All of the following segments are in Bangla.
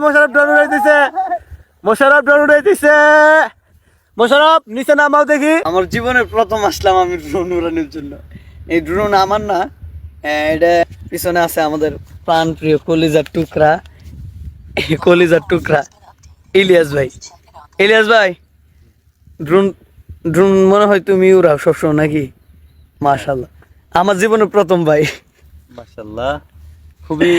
মোশাররফ ড্রোন উড়াইতেছে, মোশাররফ ড্রোন উড়াইতেছে। মোশাররফ নিচে নামাও দেখি। আমার জীবনের প্রথম আসলাম আমি ড্রোন উড়ানোর জন্য। এই ড্রোন আমার না, এটা পিছনে আছে আমাদের প্রাণ প্রিয় কলিজার টুকরা, কলিজার টুকরা ইলিয়াস ভাই। ইলিয়াস ভাই, ড্রোন ড্রোন মনে হয় তুমি উড়াও সবসময় নাকি? মাশাআল্লাহ, আমার জীবনের প্রথম ভাই। মাশাআল্লাহ, খুবই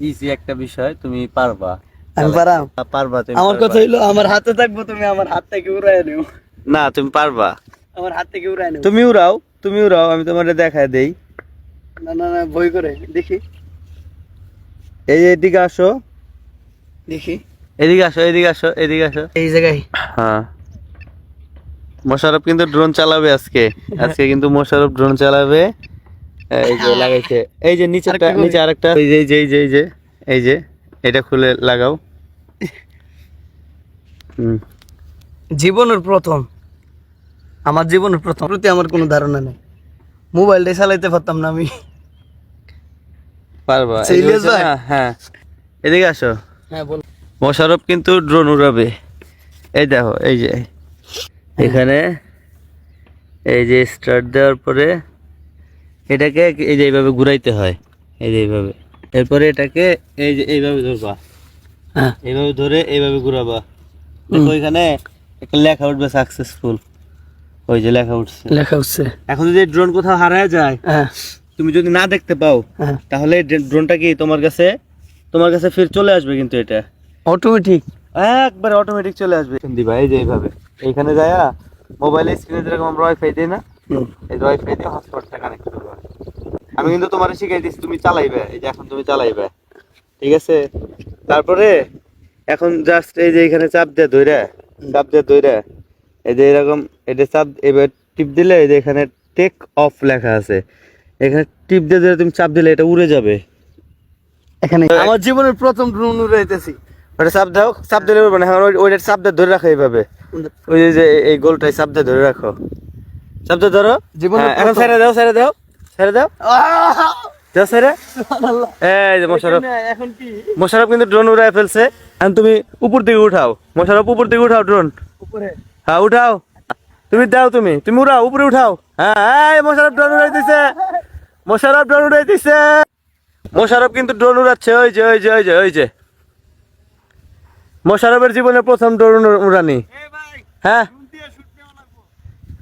ইজি একটা বিষয়, তুমি পারবা। আমি পারাম? পারবা তুমি। আমার কথা হইলো আমার হাতে থাকবো, তুমি আমার হাত থেকে উড়াই নিও। না, তুমি পারবা। আমার হাত থেকে উড়াই নিও। তুমি উড়াও, তুমি উড়াও, আমি তোমারে দেখায় দেই। না না না, ভয় করে দেখি এই যে এদিকে আসো, দেখি এদিকে আসো, এদিকে আসো, এদিকে আসো। এই জায়গায়। হ্যাঁ, মোশাররফ কিন্তু ড্রোন চালাবে আজকে। আজকে কিন্তু মোশাররফ ড্রোন চালাবে। এই যে লাগাইছে, এই যে নিচেরটা, আরেকটা নিচে আরেকটা, এই যে এই যে এই যে এই যে এই যে এটা খুলে লাগাও। জীবনের প্রথম, আমার জীবনের প্রথম, প্রতি আমার কোনো ধারণা নেই। মোবাইলটা চালাইতে পারতাম না আমি। পারবা? সেই ইলিয়াস ভাই? হ্যাঁ, এদিকে আসো। হ্যাঁ বল। মোশাররফ কিন্তু ড্রোন উড়াবে। এই দেখো, এই যে এখানে এই যে স্টার্ট দেওয়ার পরে এটাকে এই যে এইভাবে ঘুরাইতে হয়, এই যে এইভাবে। এরপরে এটাকে এই যে এইভাবে ধরবা, হ্যাঁ এইভাবে ধরে এইভাবে ঘুরাবা। দেখো এখানে একটা লেখা উঠবে সাকসেসফুল, ওই যে লেখা উঠছে। লেখা হচ্ছে। এখন যদি ড্রোন কোথাও হারায় যায়, হ্যাঁ তুমি যদি না দেখতে পাও, হ্যাঁ, তাহলে ড্রোনটা কি তোমার কাছে ফির চলে আসবে। কিন্তু এটা অটোমেটিক। একবারে অটোমেটিক চলে আসবে। দিবা এই যে এইভাবে, এইখানে যায়া মোবাইলের স্ক্রিনে যেরকম আমরা ওয়াইফাই দিই না, এই ওয়াইফাই দিয়ে হটস্পটটা কানেক্ট করবা। আমি কিন্তু তোমারে শিখাই দিচ্ছি, তুমি চালাইবে। এই যে এখন তুমি চালাইবে, ঠিক আছে? তারপরে এখন জাস্ট এই যে এখানে চাপ দিয়ে ধইরা, এই যে এরকম এটা চাপ, এবার টিপ দিলে এই যে এখানে টেক অফ লেখা আছে, এখানে টিপ দিয়ে ধরে তুমি চাপ দিলে এটা উড়ে যাবে। এখানে আমার জীবনের প্রথম ড্রোন উড়াইতেছি। ওটা চাপ দাও, চাপ দিলে উড়বে না। এখন ওইটা চাপ দিয়ে ধরে রাখো এইভাবে, ওই যে এই গোলটাই চাপ দিয়ে ধরে রাখো, চাপ দিয়ে ধরো। জীবনের এখন ছেড়ে দাও, ছেড়ে দাও, ছেড়ে দাও, দাও ছেড়ে। এই যে মোশাররফ, এখন কি মোশাররফ কিন্তু ড্রোন উড়ায় ফেলছে। এখন তুমি উপর দিকে উঠাও, মোশাররফ উপর দিকে উঠাও ড্রোন। উপরে? হ্যাঁ উঠাও, তুমি দাও, তুমি উড়াও, উপরে উঠাও। হ্যাঁ, এই মোশাররফ ড্রোন উড়াইতেছে, মোশাররফ ড্রোন উড়াইতেছে। মোশাররফ কিন্তু ড্রোন উড়াচ্ছে, ওই যে ওই যে ওই যে ওই যে মোশাররফের জীবনের প্রথম ড্রোন উড়ানি। হ্যাঁ,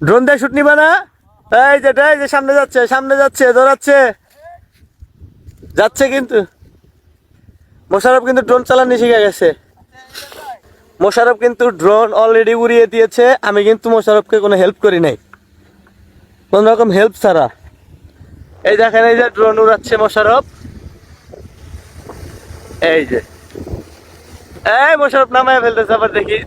ড্রোন দিয়ে শুট নিবা না? এই যে সামনে যাচ্ছে, সামনে যাচ্ছে, দৌড়াচ্ছে, যাচ্ছে। কিন্তু মোশাররফ কিন্তু ড্রোন চালানো শিখে গেছে। মোশাররফ কিন্তু ড্রোন অলরেডি উড়িয়ে দিয়েছে। আমি কিন্তু মোশাররফকে কোনো হেল্প করি নাই, কোন রকম হেল্প ছাড়া। এই দেখেন, এই যে ড্রোন উড়াচ্ছে মোশাররফ। এই যে এই মোশাররফ নামায় ফেলতেছে আবার, দেখি